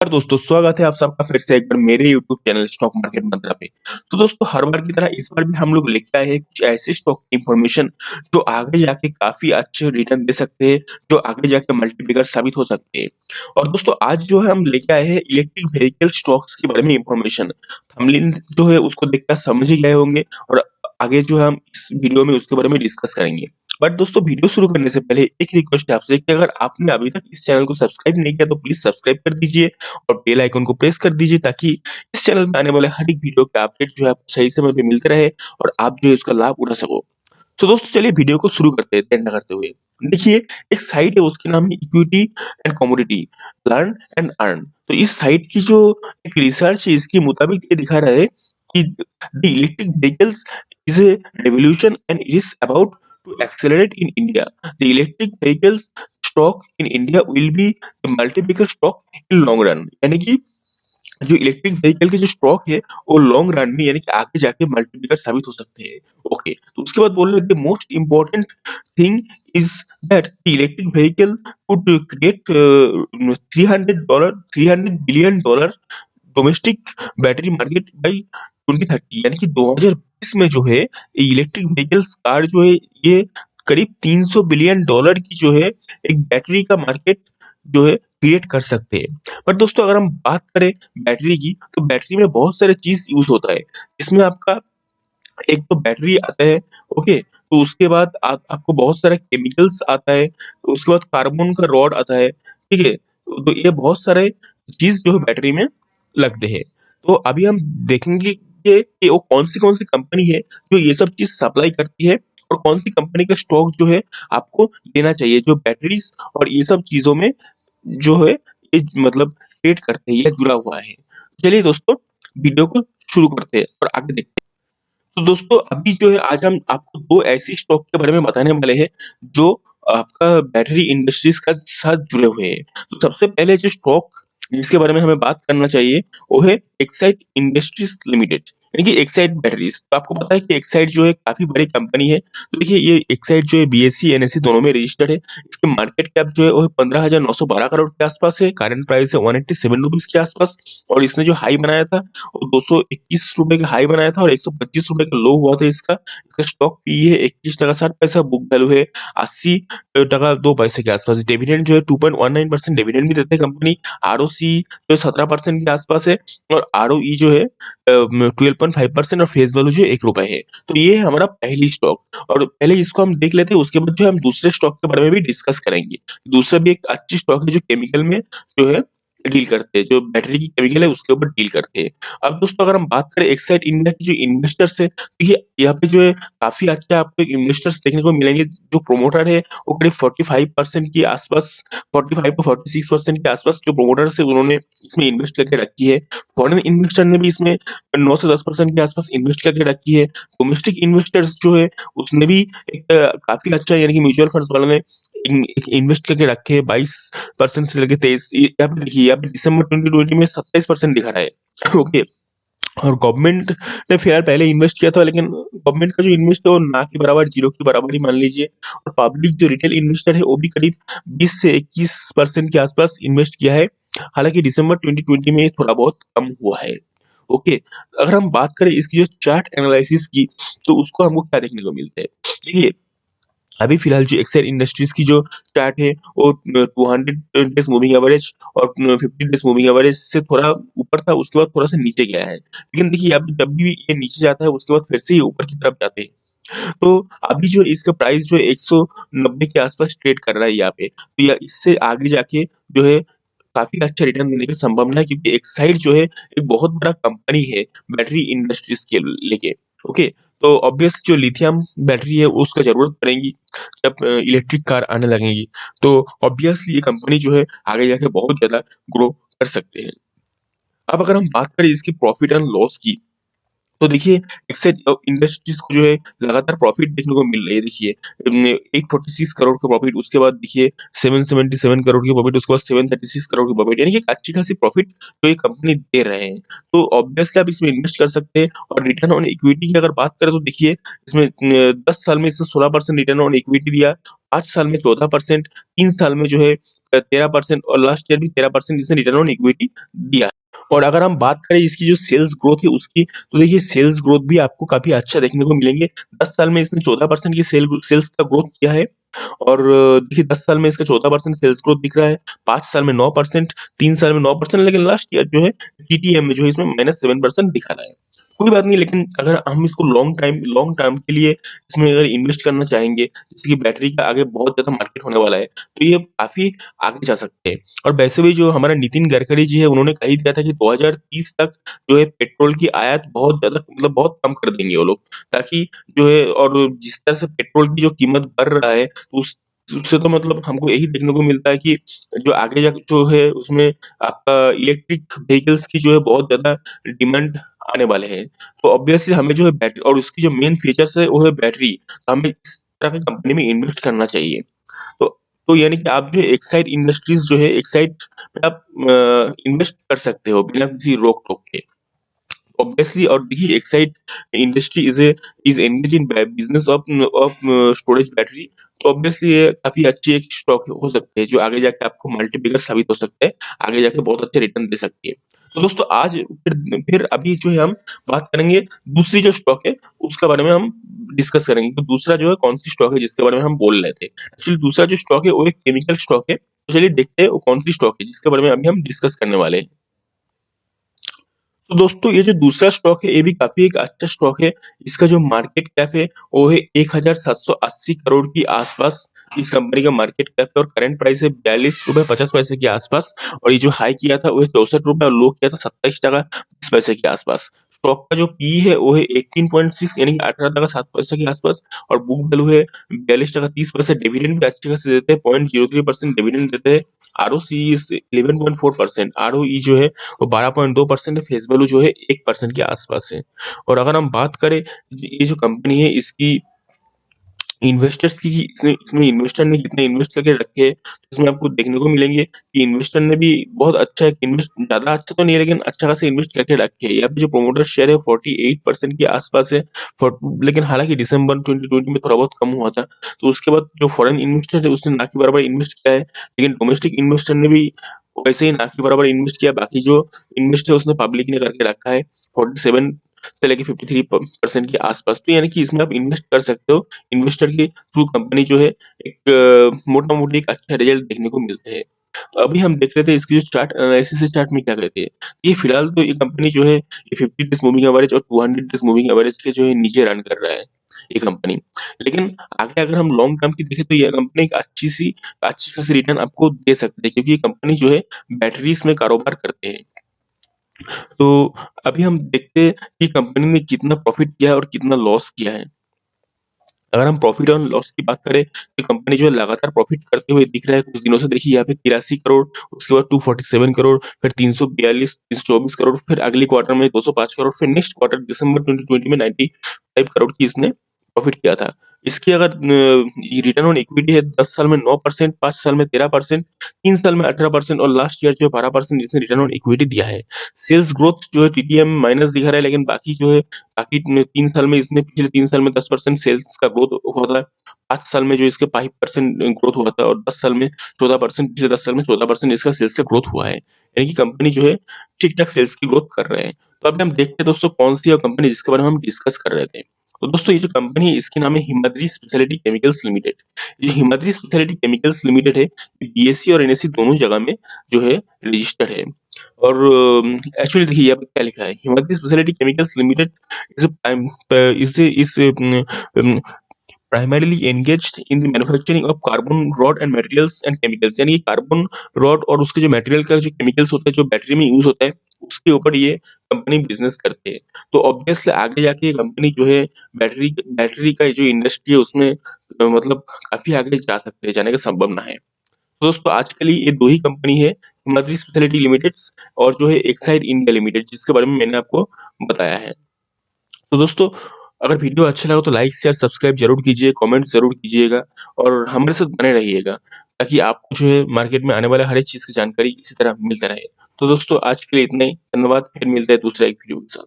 नमस्कार दोस्तों, स्वागत है आप सबका फिर से एक बार मेरे यूट्यूब चैनल स्टॉक मार्केट मंत्रा पे। तो दोस्तों हर बार की तरह इस बार भी हम लोग लेके आए हैं कुछ ऐसे स्टॉक की इंफॉर्मेशन जो आगे जाके काफ़ी अच्छे रिटर्न दे सकते हैं, जो आगे जाके मल्टीप्लिकेटर साबित हो सकते हैं। और दोस्तों आज जो है हम लेके आए हैं इलेक्ट्रिक व्हीकल स्टॉक्स के बारे में इंफॉर्मेशन। थंबनेल जो है उसको देखकर समझ ही गए होंगे और आगे जो है हम इस वीडियो में उसके बारे में डिस्कस करेंगे। बट दोस्तों वीडियो शुरू करने से पहले एक रिक्वेस्ट है आपसे कि अगर आपने अभी तक इस चैनल को सब्सक्राइब नहीं किया तो प्लीज सब्सक्राइब कर दीजिए और बेल आइकन को प्रेस कर दीजिए ताकि इस चैनल में आने वाले हर एक वीडियो के अपडेट जो है आपको सही समय पे मिलते रहे और आप जो है उसका लाभ उठा सको। तो दोस्तों चलिए वीडियो को शुरू करते हैं देर न करते हुए। देखिए एक साइट है उसके नाम है equity and commodity learn and earn. तो इस साइट की जो एक रिसर्च है इसके मुताबिक ये दिखा रहा है कि the electric vehicles is a revolution and it is about to accelerate in India. The electric vehicles stock in India will be a multi-bigger stock in long run. यानी कि जो इलेक्ट्रिक व्हीकल के जो स्टॉक है वो long run में यानी कि आगे जाके मल्टीप्लिकेटर साबित हो सकते हैं। ओके, तो उसके बाद बोल रहे the most important thing is that the electric vehicle could create $300 domestic battery market by 2030 यानी कि 2020 में जो है इलेक्ट्रिक व्हीकल्स कार जो है ये करीब $300 बिलियन की जो है एक बैटरी का मार्केट जो है क्रिएट कर सकते हैं। पर दोस्तों अगर हम बात करें बैटरी की तो बैटरी में बहुत सारे चीज यूज होता है जिसमें आपका एक तो बैटरी आता है। ओके, तो उसके बाद आपको बहुत सारा केमिकल्स आता है, तो उसके बाद कार्बन का रॉड आता है। ठीक है, तो ये बहुत सारे चीज जो है बैटरी में लगते हैं। तो अभी हम देखेंगे कि वो कौन सी कंपनी है जो ये सब चीज सप्लाई करती है और कौन सी कंपनी का स्टॉक जो है आपको लेना चाहिए जो बैटरीज और ये सब चीजों में जो है ये मतलब ट्रेड करते हैं या जुड़ा हुआ है। चलिए दोस्तों वीडियो को शुरू करते हैं और आगे देखते हैं। तो दोस्तों अभी जो है आज हम आपको दो ऐसी स्टॉक के बारे में बताने वाले हैं जो आपका बैटरी इंडस्ट्रीज का साथ जुड़े हुए हैं। तो सबसे पहले जो स्टॉक जिसके बारे में हमें बात करना चाहिए वो है एक्साइड इंडस्ट्रीज लिमिटेड यानी कि एक्साइड बैटरीज। तो आपको पता है कि एक्साइड जो है काफी बड़ी कंपनी है। तो देखिए ये एक्साइड जो है बीएससी एनएससी दोनों में रजिस्टर्ड है। इसकी मार्केट कैप जो है वो 15,912 करोड़ के आसपास है। करंट प्राइस है 187 रुपीज के आसपास और इसने जो हाई बनाया था वो 221 रुपए का हाई बनाया था और 125 रुपए का लो हुआ था इसका। इसका स्टॉक पी है 21 टका 60 पैसा, बुक वैल्यू है 80 टका 2 पैसे के आसपास। डिविडेंड जो है 2.19% डिविडेंड भी देते हैं कंपनी। आरओसी जो 17% के आसपास है और आरओई जो है 12.5% और फेस वैल्यू जो 1 रुपए है। तो ये है हमारा पहली स्टॉक और पहले इसको हम देख लेते हैं उसके बाद जो हम दूसरे स्टॉक के बारे में भी डिस्कस करेंगे। दूसरा भी एक अच्छी स्टॉक है जो केमिकल में जो है डील करते हैं, जो बैटरी की केमिकल है उसके ऊपर डील करते हैं। अब दोस्तों अगर हम बात करें एक्साइड इंडिया की जो इन्वेस्टर्स है तो ये यहाँ पे जो है काफी अच्छा आपको इन्वेस्टर्स देखने को मिलेंगे। जो प्रोमोटर है वो करीब 45% के आसपास, 45 to 46% के आसपास जो प्रोमोटर्स है उन्होंने इसमें इन्वेस्ट करके रखी है। फॉरेन इन्वेस्टर ने भी इसमें 9 से 10% के आसपास इन्वेस्ट करके रखी है। डोमेस्टिक इन्वेस्टर्स जो है उसने भी एक काफी अच्छा यानी कि म्यूचुअल फंड्स वालों ने इन्वेस्ट करके रखे हैं 22% से लेके 23। यहाँ पे देखिए यहाँ पे दिसंबर 2020 में 27% दिखा रहा है। ओके, और गवर्नमेंट ने फिलहाल पहले इन्वेस्ट किया था लेकिन गवर्नमेंट का जो इन्वेस्ट है वो ना के बराबर, जीरो की बराबर ही मान लीजिए। और पब्लिक जो रिटेल इन्वेस्टर है वो भी करीब 20 से 21% के आसपास इन्वेस्ट किया है। हालांकि दिसंबर 2020 में थोड़ा बहुत कम हुआ है। ओके, अगर हम बात करें इसकी जो चार्ट एनालिसिस की तो उसको हमको क्या देखने को मिलता है। देखिए अभी फिलहाल जो एक्साइड इंडस्ट्रीज की जो चार्ट है वो 200 डेज मूविंग एवरेज और 50 डेज मूविंग एवरेज से थोड़ा ऊपर था, उसके बाद थोड़ा सा नीचे गया है। लेकिन देखिए अभी जब भी ये नीचे जाता है उसके बाद फिर से ये ऊपर की तरफ जाते हैं। तो अभी जो इसका प्राइस जो है 190 के आसपास ट्रेड कर रहा है यहाँ पे। तो या इससे आगे जाके जो है काफी अच्छा रिटर्न देने की संभावना है क्योंकि एक्साइड जो है एक बहुत बड़ा कंपनी है बैटरी इंडस्ट्रीज के लेके। ओके, तो ऑब्वियस जो लिथियम बैटरी है उसका जरूरत पड़ेगी जब इलेक्ट्रिक कार आने लगेंगी। तो ऑब्वियसली ये कंपनी जो है आगे जाके बहुत ज्यादा ग्रो कर सकते हैं। अब अगर हम बात करें इसकी प्रॉफिट एंड लॉस की तो देखिए एक्साइड इंडस्ट्रीज को जो है लगातार प्रॉफिट देखने को मिल रही है। देखिए 846 करोड़ का प्रॉफिट, उसके बाद देखिए 777 करोड़ की प्रॉफिट, उसके बाद 736 करोड़ की प्रॉफिट, यानी कि एक अच्छी खासी प्रॉफिट जो ये कंपनी दे रहे हैं। तो ऑब्वियसली आप इसमें इन्वेस्ट कर सकते हैं। और रिटर्न ऑन इक्विटी की अगर बात करें तो देखिए इसमें 10 साल में इसने 16% रिटर्न ऑन इक्विटी दिया, 5 साल में 14%, 3 साल में जो है 13% और लास्ट ईयर भी 13% इसने रिटर्न ऑन इक्विटी दिया है। और अगर हम बात करें इसकी जो सेल्स ग्रोथ है उसकी, तो देखिए सेल्स ग्रोथ भी आपको काफी अच्छा देखने को मिलेंगे। 10 साल में इसने 14% की सेल्स का ग्रोथ किया है। और देखिए 10 साल में इसका 14% सेल्स ग्रोथ दिख रहा है, 5 साल में 9%, 3 साल में 9%, लेकिन लास्ट ईयर जो है टीटीएम में जो है इसमें -7% दिखा रहा है। कोई बात नहीं, लेकिन अगर हम इसको लॉन्ग टर्म के लिए इसमें अगर इन्वेस्ट करना चाहेंगे, जैसे कि बैटरी का आगे बहुत ज्यादा मार्केट होने वाला है, तो ये काफी आगे जा सकते हैं। और वैसे भी जो हमारा नितिन गडकरी जी है उन्होंने कही दिया था कि 2030 तक जो है पेट्रोल की आयात बहुत ज्यादा मतलब बहुत कम कर देंगे वो लोग, ताकि जो है, और जिस तरह से पेट्रोल की जो कीमत बढ़ रहा है तो उससे तो मतलब हमको यही देखने को मिलता है कि जो आगे जा जो है उसमें आपका इलेक्ट्रिक व्हीकल्स की जो है बहुत ज्यादा डिमांड आने वाले हैं। तो ऑब्वियसली हमें जो है बैटरी और उसकी जो मेन फीचर्स है वो है बैटरी, तो हमें इस तरह की कंपनी में इन्वेस्ट करना चाहिए। तो तो यानी कि आप जो है एक्साइड इंडस्ट्रीज जो है एक्साइड में आप इन्वेस्ट कर सकते हो बिना किसी रोक टोक के, ऑब्वियसली। और देखिए Exide industry is engage in business of storage battery, तो ऑब्वियसली ये काफी अच्छी एक स्टॉक हो सकते हैं जो आगे जाके आपको मल्टीप्लिकेटर साबित हो सकते हैं, आगे जाके बहुत अच्छे रिटर्न दे सकती है। तो दोस्तों आज फिर अभी जो है हम बात करेंगे दूसरी जो स्टॉक है उसके बारे में हम डिस्कस करेंगे। तो दूसरा जो है कौन सी स्टॉक है जिसके बारे में हम बोल रहे थे, एक्चुअली दूसरा जो स्टॉक है वो एक केमिकल स्टॉक है। तो चलिए देखते हैं वो कौन सी स्टॉक है जिसके बारे में अभी हम डिस्कस करने वाले हैं। तो दोस्तों ये जो दूसरा स्टॉक है ये भी काफी एक अच्छा स्टॉक है। इसका जो मार्केट कैप है वो है 1780 करोड़ की आसपास इस कंपनी का मार्केट कैप है, और करंट प्राइस है 42 रुपए 50 पैसे के आसपास। और ये जो हाई किया था वो 64 रुपए और लो किया था 27 टका 20 पैसे के आसपास। स्टॉक का जो पी है वो है 18.6 यानी कि 18 टका 7 पैसे के आसपास। और बुक वैल्यू है 42 टका 30 पैसे। डिविडेंड भी अच्छी खासी देते हैं, 0.03% डिविडेंड देते हैं। आरओसी इज 11.4%, आरओई जो है वो 12.2% है, फेस वैल्यू जो है 1% के आसपास है। और अगर हम बात करें ये जो कंपनी है इसकी इन्वेस्टर्स की, इसने इसमें इन्वेस्टर ने कितने इन्वेस्ट करके रखे हैं, इसमें आपको देखने को मिलेंगे कि इन्वेस्टर ने भी बहुत अच्छा एक इन्वेस्ट, ज्यादा अच्छा तो नहीं है लेकिन अच्छा खासा इन्वेस्ट करके रखे हैं। यहाँ पे जो प्रोमोटर शेयर है 48% के आसपास है। लेकिन हालांकि दिसंबर 2020 में थोड़ा बहुत कम हुआ था, तो उसके बाद जो फॉरेन इन्वेस्टर है उसने ना के बराबर इन्वेस्ट किया है, लेकिन डोमेस्टिक इन्वेस्टर ने भी वैसे ही ना के बराबर इन्वेस्ट किया। बाकी जो इन्वेस्ट है उसने पब्लिक ने करके रखा है 47 से लेके 53% के आसपास। तो यानी कि इसमें आप इन्वेस्ट कर सकते हो, इन्वेस्टर के थ्रू कंपनी जो है एक मोटा मोटी एक अच्छा रिजल्ट देखने को मिलते हैं। तो अभी हम देख रहे थे इसकी जो चार्ट एनालिसिस है, चार्ट में क्या कहते हैं। ये फिलहाल तो ये कंपनी जो है ये 50 डेज मूविंग एवरेज और 200 डेज मूविंग एवरेज के जो है नीचे रन कर रहा है ये कंपनी। लेकिन आगे अगर हम लॉन्ग टर्म की देखें तो ये कंपनी एक अच्छी खासी रिटर्न आपको दे सकते हैं, क्योंकि ये कंपनी जो है बैटरीज में कारोबार करते हैं। तो अभी हम देखते हैं कि कंपनी ने कितना प्रॉफिट किया है और कितना लॉस किया है। अगर हम प्रॉफिट और लॉस की बात करें तो कंपनी जो है लगातार प्रॉफिट करते हुए दिख रहा है कुछ दिनों से। देखिए यहाँ पे 83 करोड़, उसके बाद 247 करोड़, फिर 342, 324 करोड़, फिर अगली क्वार्टर में 205 करोड़, फिर नेक्स्ट क्वार्टर दिसंबर 2020 में 95 करोड़ की इसने प्रॉफिट किया था। इसकी अगर रिटर्न ऑन इक्विटी है 10 साल में 9%, 5 साल में 13%, 3 साल में 18%, और लास्ट ईयर जो है 12% जिसने रिटर्न ऑन इक्विटी दिया है। सेल्स ग्रोथ जो है टीटीएम माइनस दिखा रहा है, लेकिन बाकी 3 साल में इसने पिछले 3 साल में 10% सेल्स का ग्रोथ हुआ था। 5 साल में जो इसके 5% ग्रोथ हुआ था, और 10 साल में 14%, पिछले 10 साल में 14% इसका सेल्स का ग्रोथ हुआ है। यानी कि कंपनी जो है ठीक ठाक सेल्स की ग्रोथ कर रहे हैं। तो अभी हम देखते हैं दोस्तों कौन सी है कंपनी जिसके बारे में हम डिस्कस कर रहे थे। तो दोस्तों ये जो कंपनी है इसके नाम है हिमाद्री स्पेशलिटी केमिकल्स लिमिटेड। ये हिमाद्री स्पेशलिटी केमिकल्स लिमिटेड है, बीएससी और एनएससी दोनों जगह में जो है रजिस्टर्ड है। और एक्चुअली देखिए यहाँ पे क्या लिखा है, Himadri speciality chemicals limited is primarily engaged in the manufacturing of carbon rod and materials and chemicals, यानी कार्बन रॉड और उसके जो मटेरियल का जो केमिकल्स होता है जो बैटरी में यूज होता है उसके ऊपर ये कंपनी बिजनेस करते हैं। तो ऑब्वियसली आगे जाके ये कंपनी जो है बैटरी बैटरी का जो इंडस्ट्री है उसमें मतलब काफी आगे जा सकते हैं, जाने का संभावना है। तो दोस्तों आज के लिए ये दो ही कंपनी है, हिमाद्री स्पेशलिटी लिमिटेड और जो है एक्साइड इंडिया लिमिटेड, जिसके बारे में मैंने आपको बताया है। तो दोस्तों अगर वीडियो अच्छा लगा तो लाइक शेयर सब्सक्राइब जरूर कीजिए, कमेंट जरूर कीजिएगा, और हमारे साथ बने रहिएगा ताकि आपको जो है मार्केट में आने वाले हर एक चीज की जानकारी इसी तरह मिलता रहे। तो दोस्तों आज के लिए इतना ही, धन्यवाद। फिर मिलते हैं दूसरा एक वीडियो के साथ।